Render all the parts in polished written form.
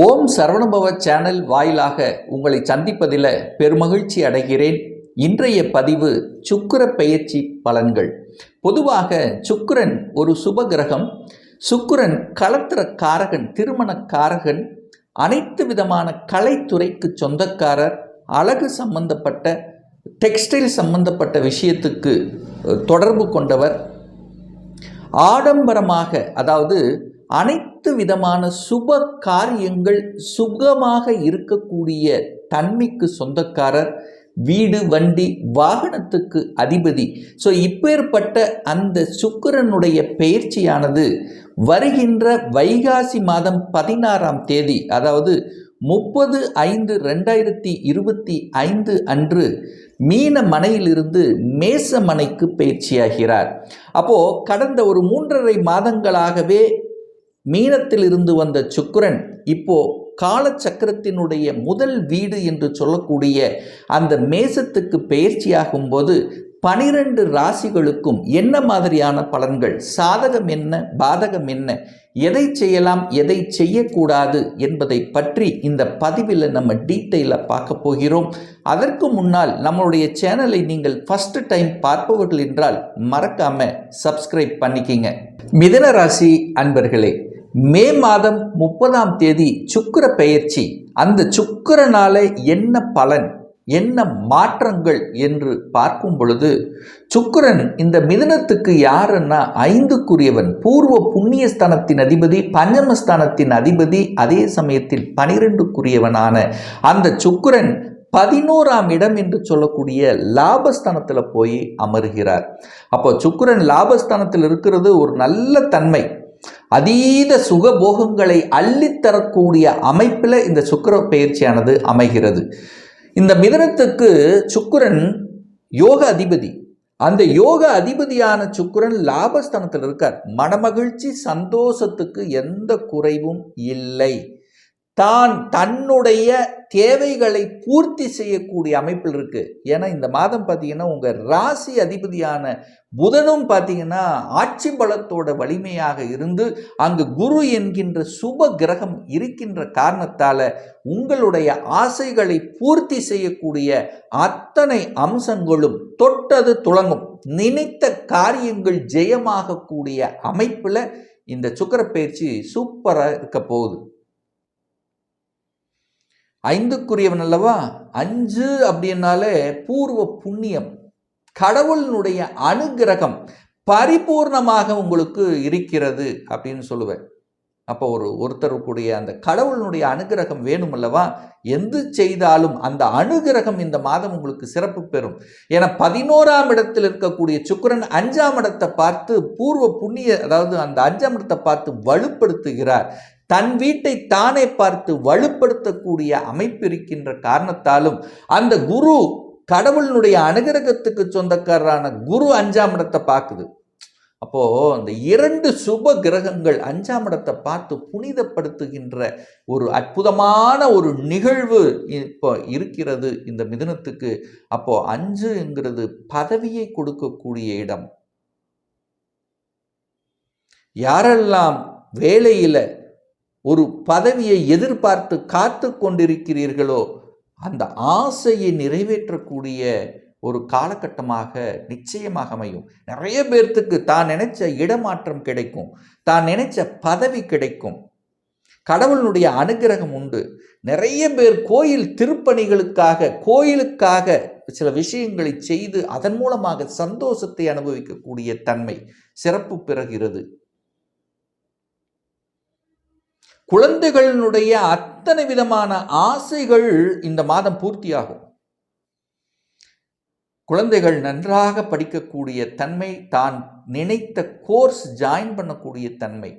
ஓம் Saravanabhava channel வாயிலாக உங்களை சந்திப்பதில் பெருமகிழ்ச்சி அடைகிறேன். இன்றைய பதிவு சுக்கிர பெயர்ச்சி பலன்கள். பொதுவாக சுக்கிரன் ஒரு சுப கிரகம். சுக்கிரன் களத்திர காரகன், திருமண காரகன், அனைத்து விதமான கலைத்துறைக்கு சொந்தக்காரர், அழகு சம்பந்தப்பட்ட டெக்ஸ்டைல் சம்பந்தப்பட்ட விஷயத்துக்கு தொடர்பு கொண்டவர், ஆடம்பரமாக அதாவது அனைத்து விதமான சுப காரியங்கள் சுகமாக இருக்கக்கூடிய தன்மைக்கு சொந்தக்காரர், வீடு வண்டி வாகனத்துக்கு அதிபதி. ஸோ இப்பேற்பட்ட அந்த சுக்கிரனுடைய பெயர்ச்சியானது வருகின்ற வைகாசி மாதம் 16ஆம் தேதி, அதாவது 30/5/2025 அன்று மீன மனையிலிருந்து மேச மனைக்கு பயிற்சியாகிறார். அப்போ கடந்த ஒரு 3.5 மாதங்களாகவே மீனத்தில் இருந்து வந்த சுக்கிரன் இப்போ காலச்சக்கரத்தினுடைய முதல் வீடு என்று சொல்லக்கூடிய அந்த மேசத்துக்கு பெயர்ச்சியாகும் போது 12 ராசிகளுக்கும் என்ன மாதிரியான பலன்கள், சாதகம் என்ன, பாதகம் என்ன, எதை செய்யலாம், எதை செய்யக்கூடாது என்பதை பற்றி இந்த பதிவில் நம்ம டீட்டெயிலாக பார்க்க போகிறோம். அதற்கு முன்னால் நம்மளுடைய சேனலை நீங்கள் ஃபர்ஸ்ட் டைம் பார்ப்பவர்கள் என்றால் மறக்காம சப்ஸ்கிரைப் பண்ணிக்கிங்க. மிதுன ராசி அன்பர்களே, மே மாதம் 30ஆம் தேதி சுக்கிர பெயர்ச்சி. அந்த சுக்கிரனால என்ன பலன், என்ன மாற்றங்கள் என்று பார்க்கும் பொழுது, சுக்கிரன் இந்த மிதுனத்துக்கு யாருன்னா 5க்குரியவன், பூர்வ புண்ணியஸ்தானத்தின் அதிபதி, பஞ்சமஸ்தானத்தின் அதிபதி, அதே சமயத்தில் 12க்குரியவனான அந்த சுக்கிரன் 11ஆம் இடம் என்று சொல்லக்கூடிய லாபஸ்தானத்தில் போய் அமர்கிறார். அப்போ சுக்கிரன் லாபஸ்தானத்தில் இருக்கிறது ஒரு நல்ல தன்மை, அதீத சுகபோகங்களை அள்ளித்தரக்கூடிய அமைப்பில் இந்த சுக்கிர பெயர்ச்சியானது அமைகிறது. இந்த மிதுனத்துக்கு சுக்கிரன் யோக அதிபதி. அந்த யோக அதிபதியான சுக்கிரன் லாபஸ்தானத்தில் இருக்கார். மனமகிழ்ச்சி, சந்தோஷத்துக்கு எந்த குறைவும் இல்லை. தன்னுடைய தேவைகளை பூர்த்தி செய்யக்கூடிய அமைப்பில் இருக்கு. ஏன்னா இந்த மாதம் பார்த்தீங்கன்னா உங்க ராசி அதிபதியான புதனும் பார்த்தீங்கன்னா ஆட்சி பலத்தோட வலிமையாக இருந்து அங்கு குரு என்கின்ற சுப கிரகம் இருக்கின்ற காரணத்தால உங்களுடைய ஆசைகளை பூர்த்தி செய்யக்கூடிய அத்தனை அம்சங்களும் தொட்டது துளங்கும். நினைத்த காரியங்கள் ஜெயமாகக்கூடிய அமைப்பில் இந்த சுக்கிர பெயர்ச்சி சூப்பராக இருக்க போகுது. 5க்குரியவன் அல்லவா, 5 அப்படின்னாலே பூர்வ புண்ணியம், கடவுளினுடைய அனுகிரகம் பரிபூர்ணமாக உங்களுக்கு இருக்கிறது அப்படின்னு சொல்லுவேன். அப்போ ஒருத்தருக்குடைய அந்த கடவுளினுடைய அனுகிரகம் வேணும் அல்லவா, எது செய்தாலும் அந்த அனுகிரகம் இந்த மாதம் உங்களுக்கு சிறப்பு பெறும். ஏன்னா 11ஆம் இடத்தில் இருக்கக்கூடிய சுக்கிரன் 5ஆம் இடத்தை பார்த்து பூர்வ புண்ணிய, அதாவது அந்த 5ஆம் இடத்தை பார்த்து வலுப்படுத்துகிறார். தன் வீட்டை தானே பார்த்து வலுப்படுத்தக்கூடிய அமைப்பு இருக்கின்ற காரணத்தாலும் அந்த குரு, கடவுளினுடைய அனுகிரகத்துக்கு சொந்தக்காரரான குரு 5ஆம் இடத்தை பார்க்குது. அப்போ அந்த 2 சுப கிரகங்கள் 5ஆம் இடத்தை பார்த்து புனிதப்படுத்துகின்ற ஒரு அற்புதமான ஒரு நிகழ்வு இப்போ இருக்கிறது இந்த மிதுனத்துக்கு. அப்போ 5ங்கிறது பதவியை கொடுக்கக்கூடிய இடம். யாரெல்லாம் வேலையில ஒரு பதவியை எதிர்பார்த்து காத்து கொண்டிருக்கிறீர்களோ அந்த ஆசையை நிறைவேற்றக்கூடிய ஒரு காலகட்டமாக நிச்சயமாக அமையும். நிறைய பேர்த்துக்கு தான் நினைச்ச இடமாற்றம் கிடைக்கும், தான் நினைச்ச பதவி கிடைக்கும். கடவுளுடைய அனுகிரகம் உண்டு. நிறைய பேர் கோயில் கோயிலுக்காக சில விஷயங்களை செய்து அதன் மூலமாக சந்தோஷத்தை அனுபவிக்கக்கூடிய தன்மை சிறப்பு பெறுகிறது. குழந்தைகளினுடைய அத்தனை விதமான ஆசைகள் இந்த மாதம் பூர்த்தியாகும். குழந்தைகள் நன்றாக படிக்கக்கூடிய தன்மை, தான் நினைத்த கோர்ஸ் ஜாயின் பண்ணக்கூடிய தன்மை.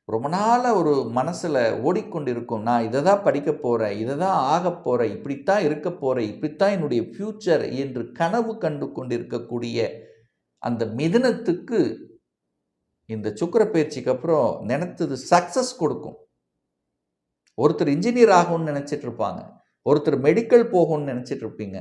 ரொம்ப நாளாக ஒரு மனசில் ஓடிக்கொண்டிருக்கும், நான் இதை தான் படிக்க போகிறேன், இதை தான் ஆக போகிறேன், இப்படித்தான் இருக்க போகிறேன், இப்படித்தான் என்னுடைய ஃப்யூச்சர் என்று கனவு கண்டு கொண்டிருக்கக்கூடிய அந்த மிதுனத்துக்கு இந்த சுக்கிர பயிற்சிக்கு அப்புறம் நினைத்தது சக்சஸ் கொடுக்கும். ஒருத்தர் இன்ஜினியர் ஆகும்னு நினச்சிட்டு இருப்பாங்க, ஒருத்தர் மெடிக்கல் போகணும்னு நினச்சிட்டு இருப்பீங்க,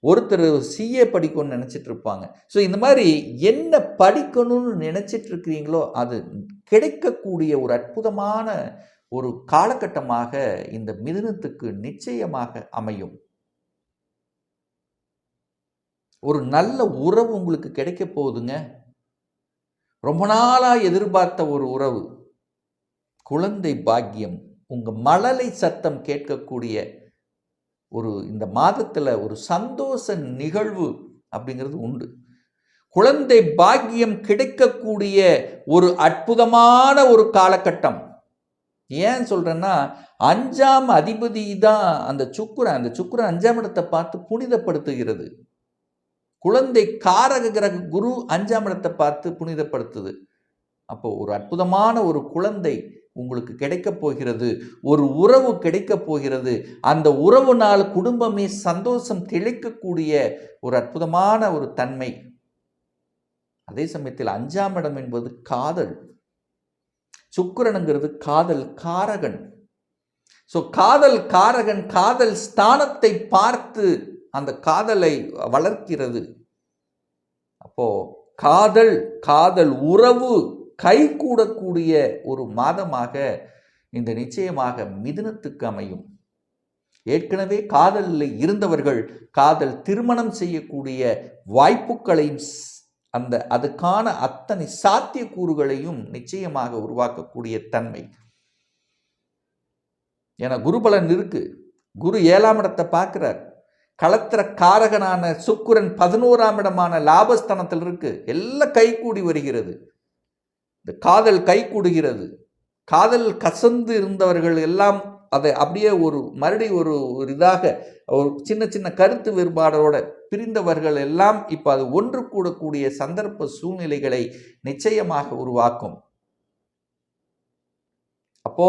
ஒருத்தர் சிஏ படிக்கணும்னு நினச்சிட்டு இருப்பாங்க. ஸோ இந்த மாதிரி என்ன படிக்கணும்னு நினச்சிட்டு இருக்கிறீங்களோ அது கிடைக்கக்கூடிய ஒரு அற்புதமான ஒரு காலகட்டமாக இந்த மிதுனத்துக்கு நிச்சயமாக அமையும். ஒரு நல்ல உறவு உங்களுக்கு கிடைக்க போகுதுங்க. ரொம்ப நாளா எதிர்பார்த்த ஒரு உறவு, குழந்தை பாக்கியம், உங்க மழலை சத்தம் கேட்கக்கூடிய ஒரு இந்த மாதத்துல ஒரு சந்தோஷ நிகழ்வு அப்படிங்கிறது உண்டு. குழந்தை பாக்கியம் கிடைக்கக்கூடிய ஒரு அற்புதமான ஒரு காலகட்டம். ஏன் சொல்றேன்னா, 5ஆம் அதிபதி தான் அந்த சுக்கிரன். அந்த சுக்கிரன் 5ஆம் இடத்தை பார்த்து புனிதப்படுத்துகிறது. குழந்தை காரக கிரக குரு 5ஆம் இடத்தை பார்த்து புனிதப்படுத்துது. அப்போ ஒரு அற்புதமான ஒரு குழந்தை உங்களுக்கு கிடைக்க போகிறது. ஒரு உறவு கிடைக்க போகிறது. அந்த உறவுனால் குடும்பமே சந்தோஷம் திளைக்கக்கூடிய ஒரு அற்புதமான ஒரு தன்மை. அதே சமயத்தில் 5ஆம் இடம் என்பது காதல். சுக்கிரனுங்கிறது காதல் காரகன். காதல் காரகன் காதல் ஸ்தானத்தை பார்த்து அந்த காதலை வளர்க்கிறது. அப்போ காதல் காதல் உறவு கைகூடக்கூடிய ஒரு மாதமாக இந்த நிச்சயமாக மிதுனத்துக்கு அமையும். ஏற்கனவே காதலில் இருந்தவர்கள் காதல் திருமணம் செய்யக்கூடிய வாய்ப்புகளையும் அதுக்கான அத்தனை சாத்தியக்கூறுகளையும் நிச்சயமாக உருவாக்கக்கூடிய தன்மை. ஏன்னா குருபலன் இருக்கு. குரு 7ஆம் இடத்தை பார்க்கிறார். களத்திர காரகனான சுக்கிரன் 11ஆம் இடமான லாபஸ்தானத்தில் இருக்கு. எல்லாம் கைகூடி வருகிறது. இந்த காதல் கைகூடுகிறது. காதல் கசந்து இருந்தவர்கள் எல்லாம் அதை அப்படியே ஒரு மறுபடி ஒரு இதாக ஒரு சின்ன சின்ன கருத்து வேறுபாடோட பிரிந்தவர்கள் எல்லாம் இப்போ அது ஒன்று கூடக்கூடிய சந்தர்ப்ப சூழ்நிலைகளை நிச்சயமாக உருவாக்கும். அப்போ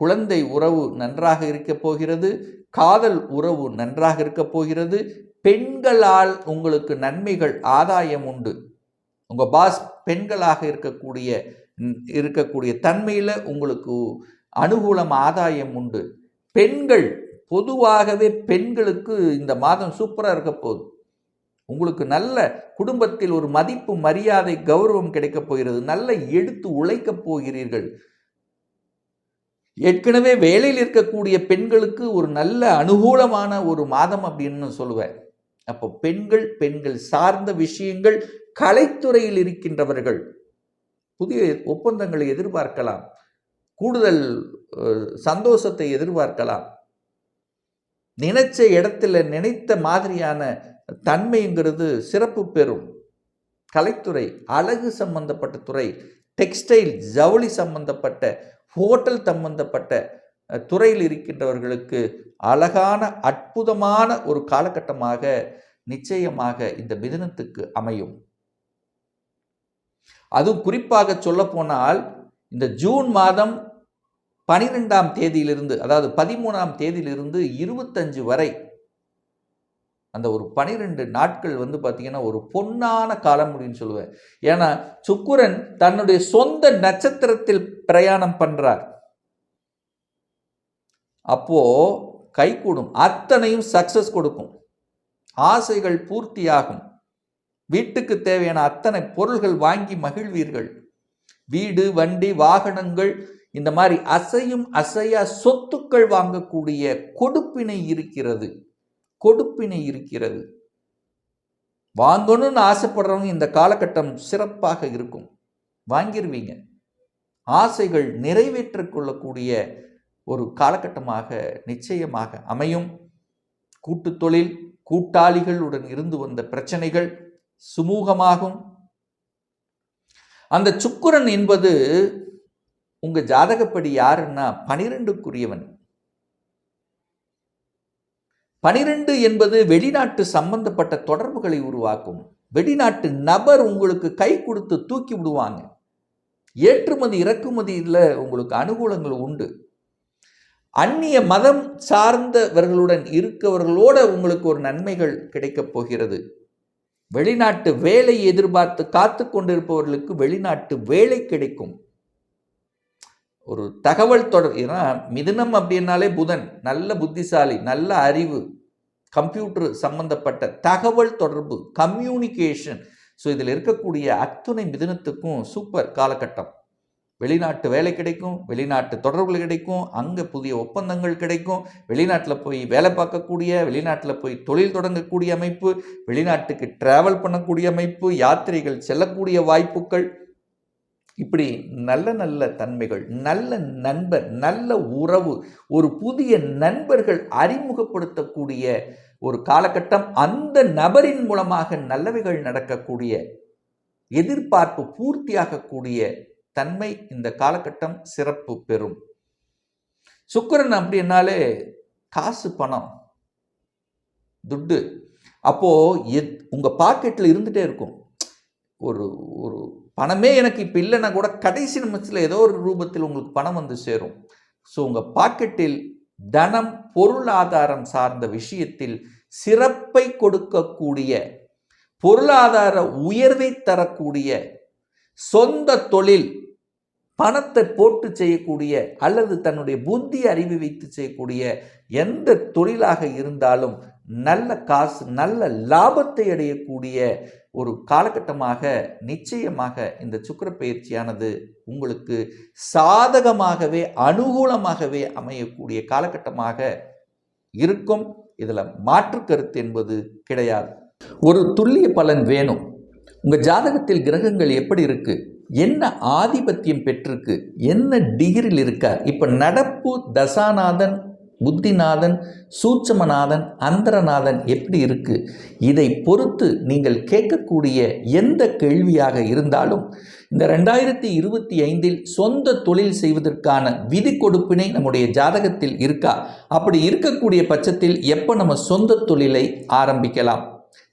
குழந்தை உறவு நன்றாக இருக்க போகிறது. காதல் உறவு நன்றாக இருக்க போகிறது. பெண்களால் உங்களுக்கு நன்மைகள் ஆதாயம் உண்டு. உங்க பாஸ் பெண்களாக இருக்கக்கூடிய தன்மையில் உங்களுக்கு அனுகூலம் ஆதாயம் உண்டு. பெண்கள் பொதுவாகவே பெண்களுக்கு இந்த மாதம் சூப்பராக இருக்க போகுது. உங்களுக்கு நல்ல குடும்பத்தில் ஒரு மதிப்பு மரியாதை கௌரவம் கிடைக்க போகிறது. நல்ல எடுத்து உழைக்கப் போகிறீர்கள். ஏற்கனவே வேலையில் இருக்கக்கூடிய பெண்களுக்கு ஒரு நல்ல அனுகூலமான ஒரு மாதம் அப்படின்னு சொல்லுவேன். அப்போ பெண்கள் சார்ந்த விஷயங்கள், கலைத்துறையில் இருக்கின்றவர்கள் புதிய ஒப்பந்தங்களை எதிர்பார்க்கலாம். கூடுதல் சந்தோஷத்தை எதிர்பார்க்கலாம். நினைச்ச இடத்துல நினைத்த மாதிரியான தன்மைங்கிறது சிறப்பு பெறும். கலைத்துறை, அழகு சம்பந்தப்பட்ட துறை, டெக்ஸ்டைல் ஜவுளி சம்பந்தப்பட்ட, ஹோட்டல் சம்பந்தப்பட்ட துறையில் இருக்கின்றவர்களுக்கு அழகான அற்புதமான ஒரு காலகட்டமாக நிச்சயமாக இந்த மிதுனத்துக்கு அமையும். அதுவும் குறிப்பாக சொல்ல போனால் இந்த ஜூன் மாதம் 12ஆம் தேதியிலிருந்து, அதாவது 13ஆம் தேதியிலிருந்து 25 வரை அந்த ஒரு 12 நாட்கள் பார்த்தீங்கன்னா ஒரு பொன்னான காலம் அப்படின்னு சொல்லுவேன். ஏன்னா சுக்கிரன் தன்னுடைய சொந்த நட்சத்திரத்தில் பிரயாணம் பண்றார். அப்போ கைகூடும், அத்தனையும் சக்சஸ் கொடுக்கும், ஆசைகள் பூர்த்தியாகும், வீட்டுக்கு தேவையான அத்தனை பொருள்கள் வாங்கி மகிழ்வீர்கள். வீடு, வண்டி, வாகனங்கள், இந்த மாதிரி அசையும் அசையா சொத்துக்கள் வாங்கக்கூடிய கொடுப்பினை இருக்கிறது. வாங்கணும்னு ஆசைப்படுறவங்க இந்த காலகட்டம் சிறப்பாக இருக்கும். வாங்கிடுவீங்க. ஆசைகள் நிறைவேற்றிக் கொள்ளக்கூடிய ஒரு காலகட்டமாக நிச்சயமாக அமையும். கூட்டு தொழில், கூட்டாளிகளுடன் இருந்து வந்த பிரச்சனைகள் சுமூகமாகும். அந்த சுக்கிரன் என்பது உங்க ஜாதகப்படி யாருன்னா 12க்குரியவன். 12 என்பது வெளிநாட்டு சம்பந்தப்பட்ட தொடர்புகளை உருவாக்கும். வெளிநாட்டு நபர் உங்களுக்கு கை கொடுத்து தூக்கி விடுவாங்க. ஏற்றுமதி இறக்குமதியில் உங்களுக்கு அனுகூலங்கள் உண்டு. அந்நிய மதம் சார்ந்தவர்களுடன் இருக்கவர்களோட உங்களுக்கு ஒரு நன்மைகள் கிடைக்கப் போகிறது. வெளிநாட்டு வேலை எதிர்பார்த்து காத்து கொண்டிருப்பவர்களுக்கு வெளிநாட்டு வேலை கிடைக்கும். ஒரு தகவல் தொடர், ஏன்னா மிதுனம் அப்படின்னாலே புதன், நல்ல புத்திசாலி, நல்ல அறிவு, கம்ப்யூட்டர் சம்பந்தப்பட்ட தகவல் தொடர்பு, கம்யூனிகேஷன். ஸோ இதில் இருக்கக்கூடிய அத்துணை மிதுனத்துக்கும் சூப்பர் காலகட்டம். வெளிநாட்டு வேலை கிடைக்கும், வெளிநாட்டு தொடர்புகள் கிடைக்கும், அங்கே புதிய ஒப்பந்தங்கள் கிடைக்கும், வெளிநாட்டில் போய் வேலை பார்க்கக்கூடிய, வெளிநாட்டில் போய் தொழில் தொடங்கக்கூடிய அமைப்பு, வெளிநாட்டுக்கு டிராவல் பண்ணக்கூடிய அமைப்பு, யாத்திரைகள் செல்லக்கூடிய வாய்ப்புகள், இப்படி நல்ல நல்ல தன்மைகள், நல்ல நண்பர், நல்ல உறவு, ஒரு புதிய நண்பர்கள் அறிமுகப்படுத்தக்கூடிய ஒரு காலகட்டம். அந்த நபரின் மூலமாக நல்லவைகள் நடக்கக்கூடிய, எதிர்பார்ப்பு பூர்த்தியாகக்கூடிய தன்மை இந்த காலகட்டம் சிறப்பு பெறும். சுக்கிரன் அப்படின்னாலே காசு, பணம், துட்டு. அப்போ உங்க பாக்கெட்ல இருந்துட்டே இருக்கும். ஒரு ஒரு பணமே எனக்கு இப்போ இல்லைன்னா கூட கடைசி நிமிஷத்தில் ஏதோ ஒரு ரூபத்தில் உங்களுக்கு பணம் வந்து சேரும். ஸோ உங்கள் பாக்கெட்டில் தனம், பொருளாதாரம் சார்ந்த விஷயத்தில் சிறப்பை கொடுக்கக்கூடிய, பொருளாதார உயர்வை தரக்கூடிய, சொந்த தொழில், பணத்தை போட்டு செய்யக்கூடிய அல்லது தன்னுடைய புத்தி அறிவை வைத்து செய்யக்கூடிய எந்த தொழிலாக இருந்தாலும் நல்ல காசு, நல்ல லாபத்தை அடையக்கூடிய ஒரு காலகட்டமாக நிச்சயமாக இந்த சுக்கிர பயிற்சியானது உங்களுக்கு சாதகமாகவே, அனுகூலமாகவே அமையக்கூடிய காலகட்டமாக இருக்கும். இதில் மாற்று கருத்து என்பது கிடையாது. ஒரு துல்லிய பலன் வேணும். உங்கள் ஜாதகத்தில் கிரகங்கள் எப்படி இருக்கு, என்ன ஆதிபத்தியம் பெற்றிருக்கு, என்ன டிகிரியில் இருக்கார், இப்போ நடப்பு தசாநாதன், புத்திநாதன், சூட்சமநாதன், அந்தரநாதன் எப்படி இருக்கு, இதை பொறுத்து நீங்கள் கேட்கக்கூடிய எந்த கேள்வியாக இருந்தாலும் இந்த 2025 சொந்த தொழில் செய்வதற்கான விதி கொடுப்பினை நம்முடைய ஜாதகத்தில் இருக்கா, அப்படி இருக்கக்கூடிய பட்சத்தில் எப்போ நம்ம சொந்த தொழிலை ஆரம்பிக்கலாம்,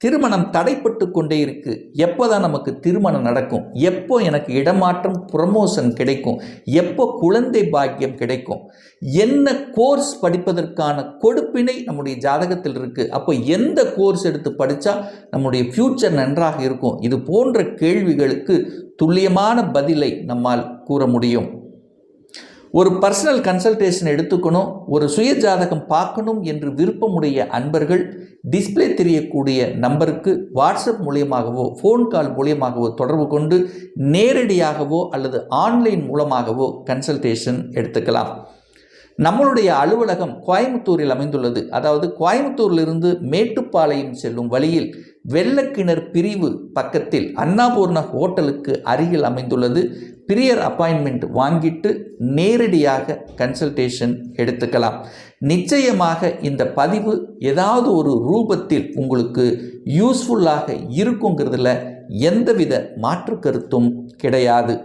திருமணம் தடைப்பட்டு கொண்டே இருக்கு, எப்போதான் நமக்கு திருமணம் நடக்கும், எப்போ எனக்கு இடமாற்றம், ப்ரமோஷன் கிடைக்கும், எப்போ குழந்தை பாக்கியம் கிடைக்கும், என்ன கோர்ஸ் படிப்பதற்கான கொடுப்பினை நம்முடைய ஜாதகத்தில் இருக்கு, அப்போ எந்த கோர்ஸ் எடுத்து படித்தா நம்முடைய ஃபியூச்சர் நன்றாக இருக்கும், இது போன்ற கேள்விகளுக்கு துல்லியமான பதிலை நம்மால் கூற முடியும். ஒரு பர்சனல் கன்சல்டேஷன் எடுத்துக்கணும், ஒரு சுய ஜாதகம் பார்க்கணும் என்று விருப்பமுடைய அன்பர்கள் டிஸ்பிளே தெரியக்கூடிய நம்பருக்கு வாட்ஸ்அப் மூலியமாகவோ ஃபோன் கால் மூலியமாகவோ தொடர்பு கொண்டு நேரடியாகவோ அல்லது ஆன்லைன் மூலமாகவோ கன்சல்டேஷன் எடுத்துக்கலாம். நம்மளுடைய அலுவலகம் கோயம்புத்தூரில் அமைந்துள்ளது. அதாவது கோயம்புத்தூரிலிருந்து மேட்டுப்பாளையம் செல்லும் வழியில் வெள்ளக்கிணர் பிரிவு பக்கத்தில் அன்னபூர்ணா ஹோட்டலுக்கு அருகில் அமைந்துள்ளது. பிரியர் அப்பாயின்மெண்ட் வாங்கிட்டு நேரடியாக கன்சல்டேஷன் எடுத்துக்கலாம். நிச்சயமாக இந்த பதிவு ஏதாவது ஒரு ரூபத்தில் உங்களுக்கு யூஸ்ஃபுல்லாக இருக்குங்கிறதுல எந்தவித மாற்று கருத்தும் கிடையாது.